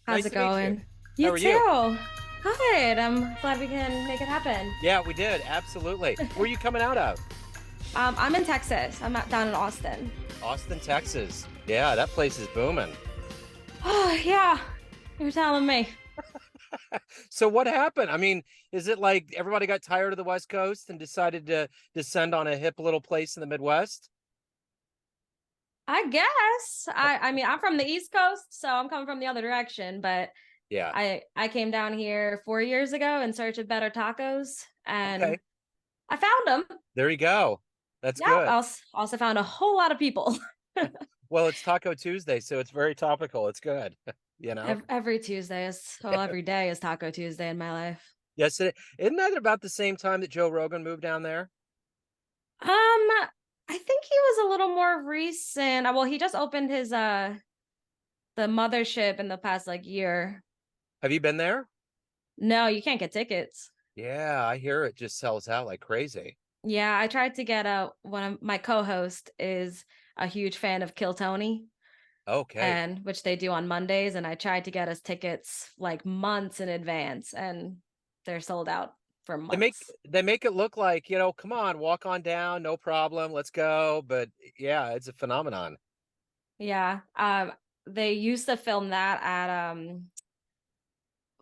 How's Nice it to meet you. going? How You are you? too. Good. I'm glad we can make it happen. Yeah, we did. Absolutely. Where are you coming out of? I'm in Texas. Down in Austin. Austin, Texas. Yeah, that place is booming. Oh, yeah. You're telling me. So what happened? I mean, is it like everybody got tired of the West Coast and decided to descend on a hip little place in the Midwest? I guess. I mean, I'm from the East Coast, so I'm coming from the other direction, but Yeah. I came down here 4 years ago in search of better tacos and Okay. I found them. There you go. That's Yeah, good. also found a whole lot of people. Well, it's Taco Tuesday, so it's very topical. It's good. You know? Every Tuesday is, well, every day is Taco Tuesday in my life. Yes, isn't that about the same time that Joe Rogan moved down there? I think he was a little more recent. Well, he just opened his the mothership in the past like year. Have you been there? No, you can't get tickets. Yeah, I hear it just sells out like crazy. Yeah, I tried to get one of my co-host is a huge fan of Kill Tony Okay. and which they do on Mondays, and I tried to get us tickets like months in advance and they're sold out for They make months. they make it look like, come on, walk on down, no problem, let's go. But yeah, it's a phenomenon. Yeah. They used to film that at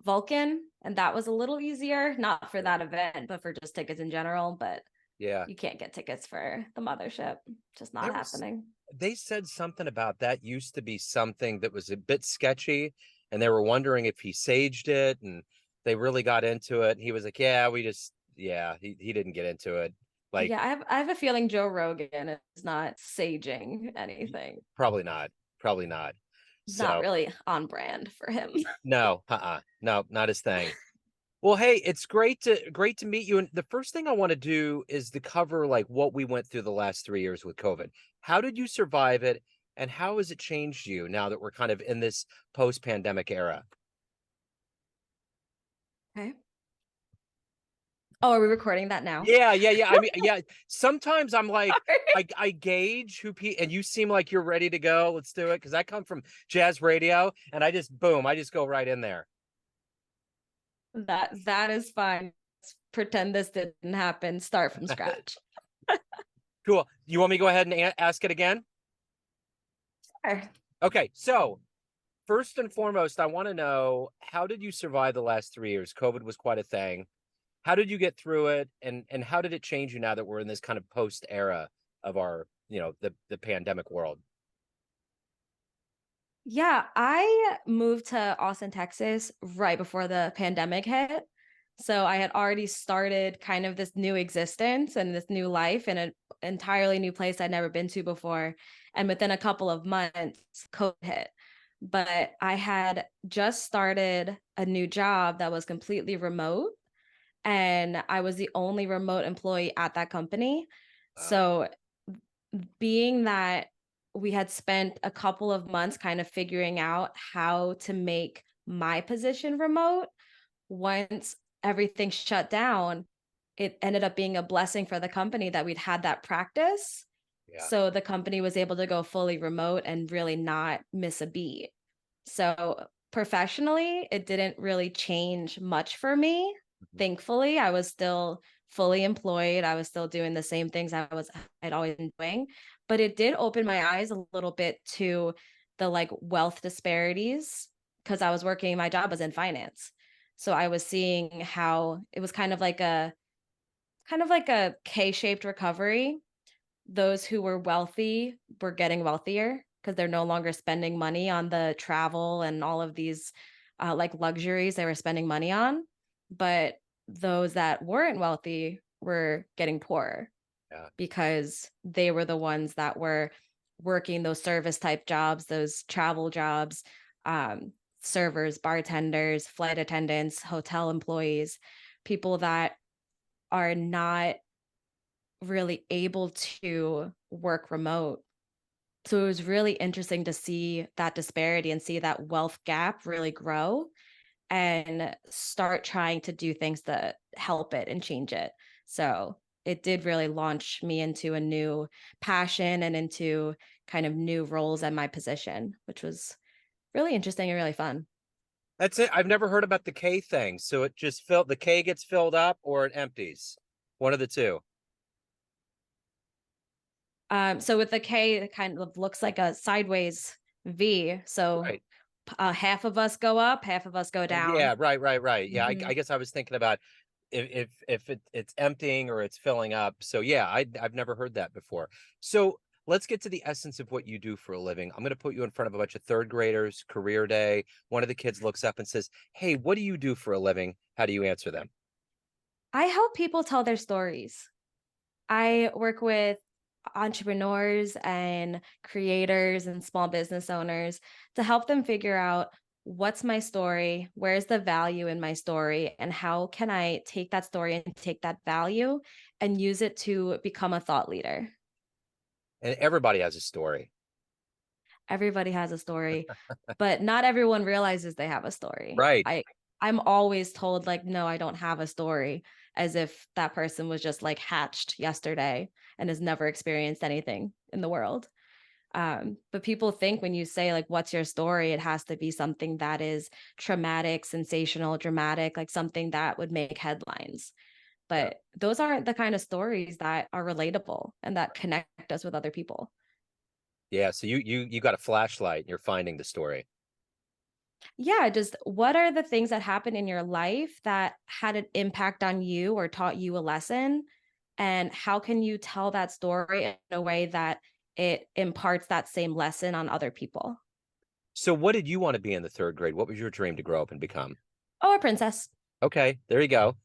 Vulcan, and that was a little easier, not for Sure. that event, but for just tickets in general. But Yeah. you can't get tickets for the mothership. Just not There was happening. they said something about that used to be something that was a bit sketchy, and they were wondering if he saged it, and they really got into it. He was like, yeah, he didn't get into it. Like, Yeah, I have a feeling Joe Rogan is not saging anything. probably not. Probably not. Not So really on brand for him. no, no, not his thing. Well, hey, it's great to meet you. And the first thing I want to do is to cover like what we went through the last 3 years with COVID. How did you survive it, and how has it changed you now that we're kind of in this post-pandemic era? Okay. Oh, are we recording that now? Yeah, yeah, yeah. I mean, yeah. Sometimes I'm like, Sorry. I gauge and you seem like you're ready to go. Let's do it because I come from jazz radio, and I just boom, I just go right in there. That is fine. Let's pretend this didn't happen. Start from scratch. Cool. You want me to go ahead and ask it again? Sure. Okay, so first and foremost, I want to know, how did you survive the last 3 years? COVID was quite a thing. How did you get through it, and how did it change you now that we're in this kind of post era of our, the pandemic world? Yeah, I moved to Austin, Texas right before the pandemic hit. So I had already started kind of this new existence and this new life in an entirely new place I'd never been to before. And within a couple of months, COVID hit. But I had just started a new job that was completely remote, and I was the only remote employee at that company. Wow. So being that we had spent a couple of months kind of figuring out how to make my position remote, once everything shut down, it ended up being a blessing for the company that we'd had that practice. Yeah. So the company was able to go fully remote and really not miss a beat. So professionally, it didn't really change much for me. Mhm. Thankfully, I was still fully employed. I was still doing the same things I'd always been doing, but it did open my eyes a little bit to the like wealth disparities because I was working, my job was in finance. So I was seeing how it was kind of like a K-shaped recovery. Those who were wealthy were getting wealthier because they're no longer spending money on the travel and all of these like luxuries they were spending money on. But those that weren't wealthy were getting poorer Yeah. because they were the ones that were working those service type jobs, those travel jobs, servers, bartenders, flight attendants, hotel employees, people that are not really able to work remote. So it was really interesting to see that disparity and see that wealth gap really grow and start trying to do things to help it and change it. So it did really launch me into a new passion and into kind of new roles at my position, which was really interesting and really fun. That's it. I've never heard about the K thing. So it just filled the K gets filled up or it empties. One of the two. So with the K, it kind of looks like a sideways V. So Right. half of us go up, half of us go down. Yeah, right. Yeah, Hmm. I guess I was thinking about if it's emptying or it's filling up. So yeah, I've never heard that before. So let's get to the essence of what you do for a living. I'm going to put you in front of a bunch of third graders, career day. One of the kids looks up and says, "Hey, what do you do for a living?" How do you answer them? I help people tell their stories. I work with entrepreneurs and creators and small business owners to help them figure out what's my story, where's the value in my story, and how can I take that story and take that value and use it to become a thought leader. And everybody has a story. Everybody has a story, but not everyone realizes they have a story. Right. I'm always told like, no, I don't have a story, as if that person was just like hatched yesterday and has never experienced anything in the world. But people think when you say like, what's your story? It has to be something that is traumatic, sensational, dramatic, like something that would make headlines. Yeah. But those aren't the kind of stories that are relatable and that connect us with other people. Yeah. So you got a flashlight and you're finding the story. Yeah, just what are the things that happened in your life that had an impact on you or taught you a lesson? And how can you tell that story in a way that it imparts that same lesson on other people? So what did you want to be in the third grade? What was your dream to grow up and become? Oh, a princess Okay, there you go.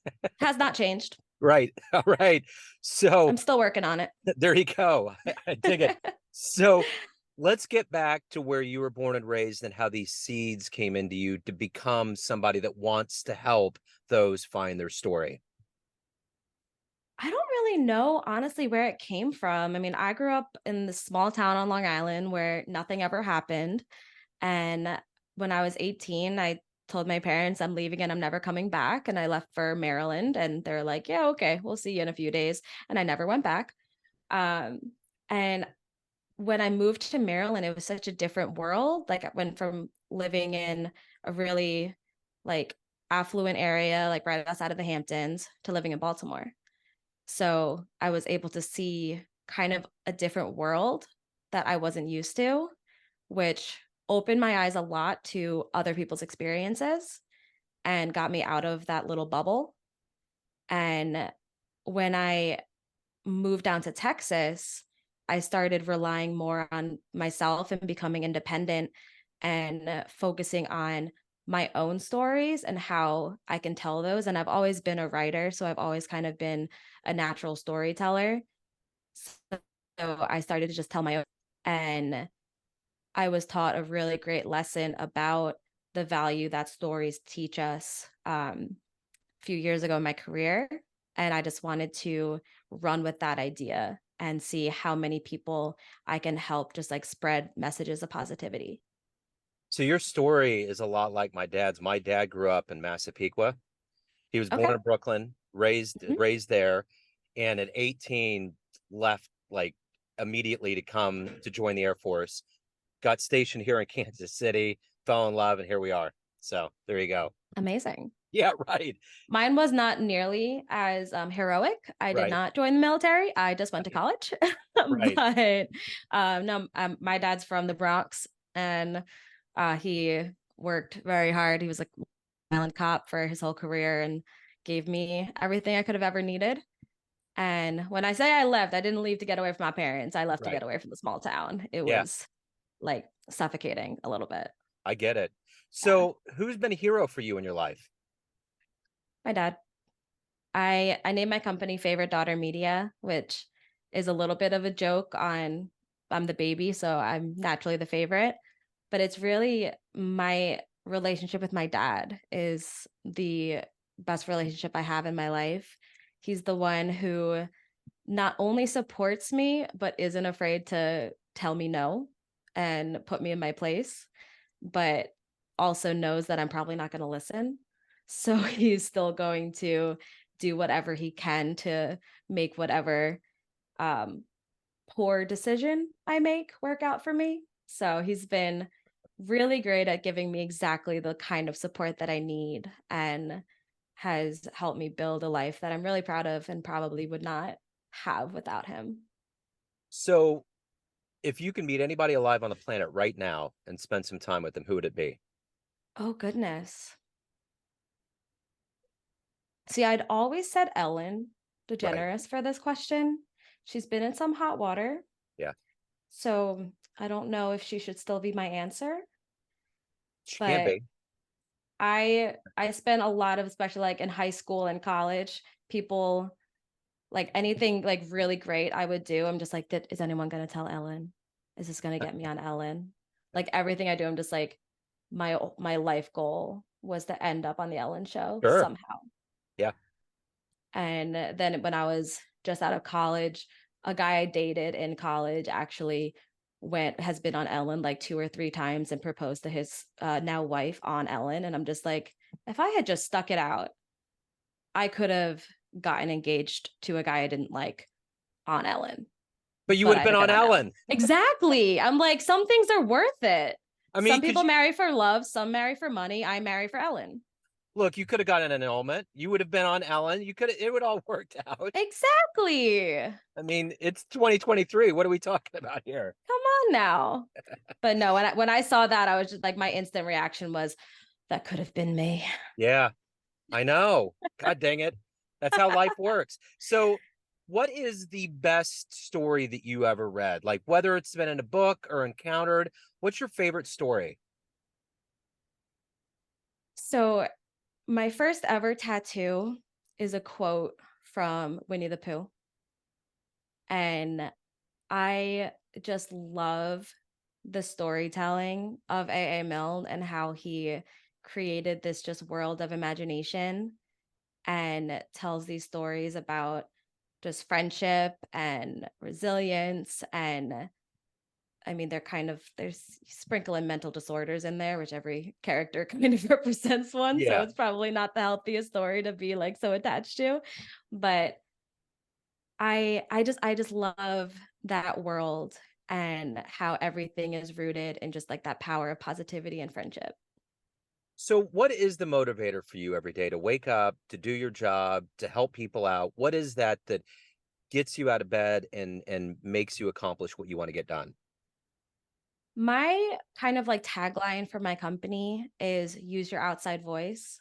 has not changed. Right. All right. So I'm still working on it. there you go. I dig it. So let's get back to where you were born and raised and how these seeds came into you to become somebody that wants to help those find their story. I don't really know, honestly, where it came from. I mean, I grew up in this small town on Long Island where nothing ever happened. And when I was 18, I told my parents I'm leaving and I'm never coming back. And I left for Maryland. And they're like, yeah, okay, we'll see you in a few days. And I never went back. Um, and when I moved to Maryland, it was such a different world. Like I went from living in a really like affluent area, like right outside of the Hamptons, to living in Baltimore. So I was able to see kind of a different world that I wasn't used to, which opened my eyes a lot to other people's experiences and got me out of that little bubble. And when I moved down to Texas, I started relying more on myself and becoming independent and focusing on my own stories and how I can tell those. And I've always been a writer, so I've always kind of been a natural storyteller. So I started to just tell my own. And I was taught a really great lesson about the value that stories teach us a few years ago in my career. And I just wanted to run with that idea and see how many people I can help just like spread messages of positivity. So your story is a lot like my dad's. My dad grew up in Massapequa. He was born Okay. in Brooklyn, raised Mhm. raised there, and at 18 left like immediately to come to join the Air Force. Got stationed here in Kansas City, fell in love, and here we are. So there you go. Amazing. Yeah, right, Mine was not nearly as heroic. I did right, not join the military. I just went to right, college. right. But no, my dad's from the Bronx and he worked very hard. He was like an island cop for his whole career and gave me everything I could have ever needed. And when I say I left, I didn't leave to get away from my parents. I left to Right. get away from the small town. It Yeah, was like suffocating a little bit. I get it. Yeah. So, who's been a hero for you in your life? My dad. I named my company Favorite Daughter Media, which is a little bit of a joke on I'm the baby, so I'm naturally the favorite. But it's really my relationship with my dad is the best relationship I have in my life. He's the one who not only supports me, but isn't afraid to tell me no and put me in my place, but also knows that I'm probably not going to listen. So he's still going to do whatever he can to make whatever um, poor decision I make work out for me. So he's been really great at giving me exactly the kind of support that I need and has helped me build a life that I'm really proud of and probably would not have without him. So, if you can meet anybody alive on the planet right now and spend some time with them, who would it be? Oh, goodness. See, I'd always said Ellen Right. DeGeneres for this question. She's been in some hot water, Yeah. so I don't know if she should still be my answer, She can but be. I spent a lot of, especially like in high school and college, people like anything like really great I would do. I'm just like, is anyone gonna tell Ellen? Is this gonna get me on Ellen? Like everything I do, I'm just like, my life goal was to end up on the Ellen show Sure. somehow. Yeah. And then when I was just out of college, a guy I dated in college actually has been on Ellen like 2 or 3 times and proposed to his now wife on Ellen. And I'm just like, if I had just stuck it out, I could have gotten engaged to a guy I didn't like on Ellen, But you but would have I'd been have on been on Ellen. Ellen. Exactly. I'm like, some things are worth it. I mean, Some because people marry for love, some marry for money. I marry for Ellen. look, you could have gotten an annulment. You would have been on Ellen. You could have, it would all worked out. Exactly. I mean, it's 2023. What are we talking about here? Come on now. But no, when I saw that, I was just like, my instant reaction was, that could have been me. Yeah, I know. God dang it. That's how life works. So, what is the best story that you ever read? Like, whether it's been in a book or encountered, what's your favorite story? So my first ever tattoo is a quote from Winnie the Pooh. And I just love the storytelling of A. A. Milne and how he created this just world of imagination and tells these stories about just friendship and resilience. And I mean, there's sprinkling mental disorders in there, which every character kind of represents one. So Yeah. it's probably not the healthiest story to be like so attached to. But I just love that world and how everything is rooted in just like that power of positivity and friendship. So, what is the motivator for you every day to wake up, to do your job, to help people out? What is that that gets you out of bed and makes you accomplish what you want to get done? My kind of like tagline for my company is use your outside voice.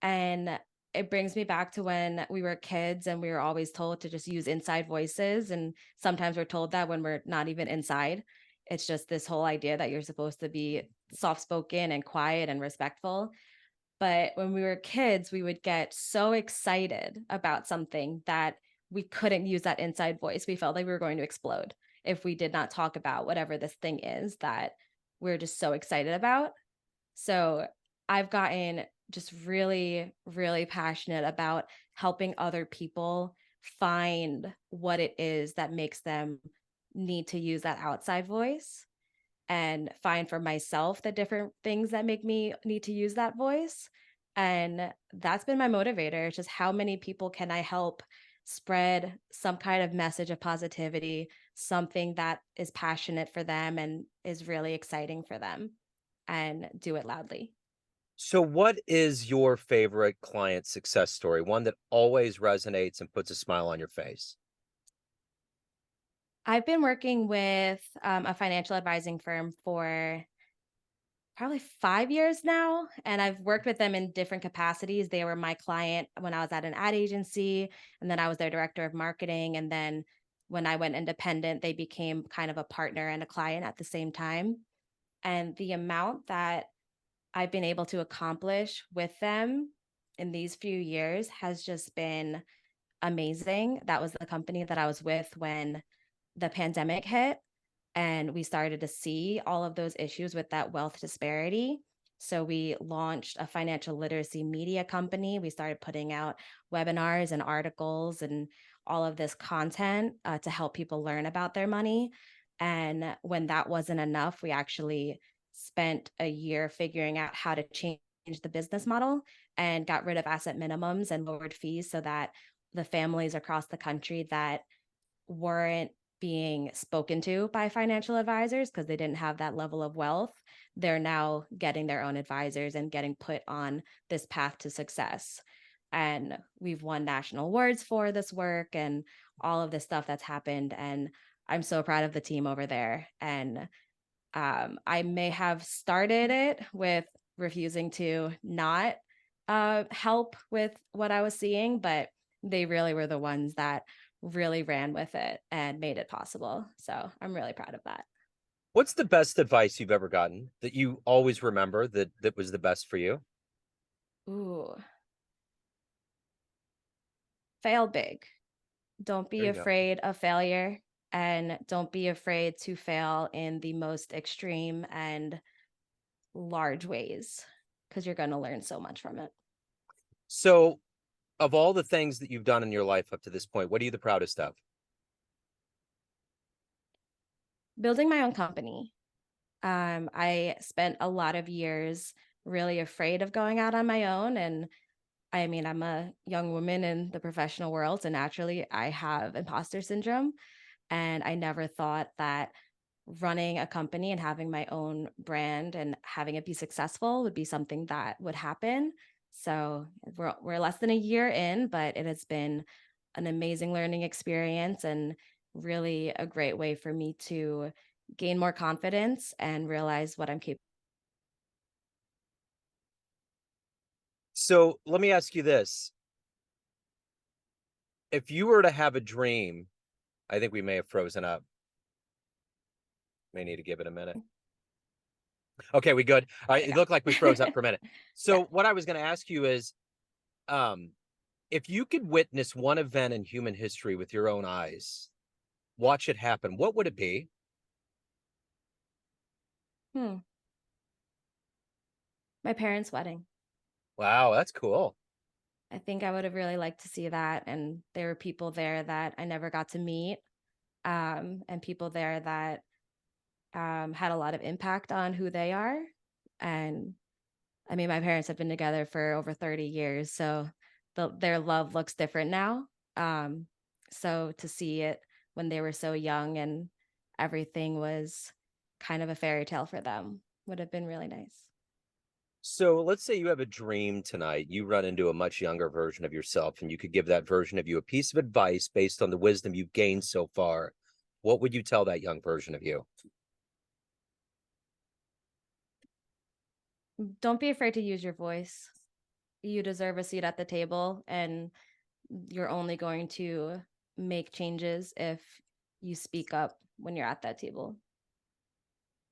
And it brings me back to when we were kids and we were always told to just use inside voices. And sometimes we're told that when we're not even inside. It's just this whole idea that you're supposed to be soft spoken and quiet and respectful. But when we were kids, we would get so excited about something that we couldn't use that inside voice. We felt like we were going to explode if we did not talk about whatever this thing is that we're just so excited about. So I've gotten just really, really passionate about helping other people find what it is that makes them need to use that outside voice and find for myself the different things that make me need to use that voice. And that's been my motivator. It's just how many people can I help spread some kind of message of positivity, something that is passionate for them and is really exciting for them, and do it loudly. So, what is your favorite client success story? One that always resonates and puts a smile on your face? I've been working with a financial advising firm for probably 5 years now, and I've worked with them in different capacities. They were my client when I was at an ad agency, and then I was their director of marketing, and then when I went independent, they became kind of a partner and a client at the same time. And the amount that I've been able to accomplish with them in these few years has just been amazing. That was the company that I was with when the pandemic hit and we started to see all of those issues with that wealth disparity. So we launched a financial literacy media company. We started putting out webinars and articles and all of this content to help people learn about their money. And when that wasn't enough, we actually spent a year figuring out how to change the business model and got rid of asset minimums and lowered fees so that the families across the country that weren't being spoken to by financial advisors because they didn't have that level of wealth. They're now getting their own advisors and getting put on this path to success. And we've won national awards for this work and all of this stuff that's happened. And I'm so proud of the team over there. And I may have started it with refusing to not help with what I was seeing, but they really were the ones that really ran with it and made it possible. So I'm really proud of that. What's the best advice you've ever gotten that you always remember that was the best for you? Ooh, fail big. Don't There be you go. afraid of failure and don't be afraid to fail in the most extreme and large ways because you're going to learn so much from it. So, of all the things that you've done in your life up to this point, what are you the proudest of? Building my own company. I spent a lot of years really afraid of going out on my own. And I mean, I'm a young woman in the professional world. So naturally, I have imposter syndrome. And I never thought that running a company and having my own brand and having it be successful would be something that would happen. So we're less than a year in, but it has been an amazing learning experience and really a great way for me to gain more confidence and realize what I'm capable. So, let me ask you this. If you were to have a dream, I think we may have frozen up. May need to give it a minute. Okay, we good. All There right, we it go. looked like we froze up for a minute. Yeah. So, what I was going to ask you is, um, if you could witness one event in human history with your own eyes, watch it happen, what would it be? Hmm. My parents' wedding. Wow, that's cool. I think I would have really liked to see that. And there were people there that I never got to meet, and people there that had a lot of impact on who they are. And I mean, my parents have been together for over 30 years, so their love looks different now. Um, so to see it when they were so young and everything was kind of a fairy tale for them would have been really nice. So, let's say you have a dream tonight, you run into a much younger version of yourself, and you could give that version of you a piece of advice based on the wisdom you've gained so far. What would you tell that young version of you? Don't be afraid to use your voice. You deserve a seat at the table, and you're only going to make changes if you speak up when you're at that table.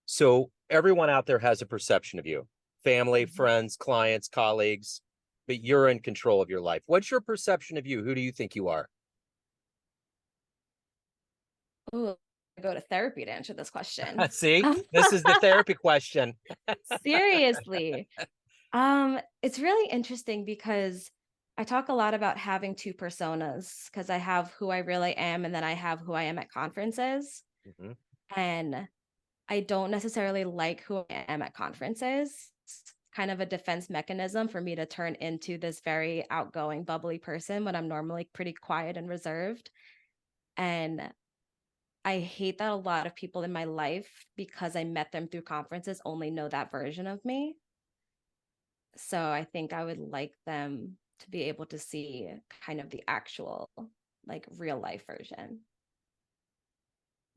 So, everyone out there has a perception of you, family, Mhm. friends, clients, colleagues, but you're in control of your life. What's your perception of you? Who do you think you are? Ooh, I go to therapy to answer this question. See, Um, this is the therapy question. seriously. It's really interesting because I talk a lot about having two personas because I have who I really am and then I have who I am at conferences. Mhm. And I don't necessarily like who I am at conferences. It's kind of a defense mechanism for me to turn into this very outgoing, bubbly person when I'm normally pretty quiet and reserved. And I hate that a lot of people in my life, because I met them through conferences, only know that version of me. So I think I would like them to be able to see kind of the actual, like, real life version.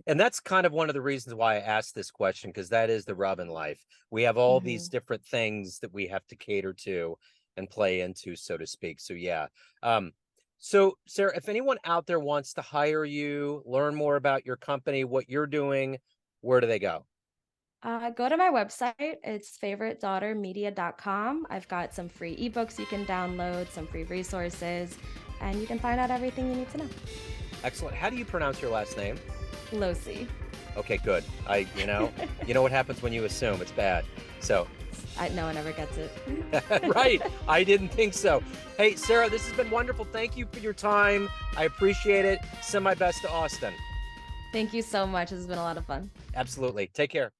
And that's kind of one of the reasons why I asked this question, because that is the rub in life. We have all these Mhm. different things that we have to cater to and play into, so to speak. So yeah. Um, so Sarah, if anyone out there wants to hire you, learn more about your company, what you're doing, where do they go? Go to my website. It's favoritedaughtermedia.com. I've got some free ebooks you can download, some free resources, and you can find out everything you need to know. Excellent. How do you pronounce your last name? Losi. Okay, good. You know what happens when you assume it's bad. So, No one ever gets it. right. I didn't think so. Hey, Sarah, this has been wonderful. Thank you for your time. I appreciate it. Send my best to Austin. Thank you so much. This has been a lot of fun. Absolutely. Take care.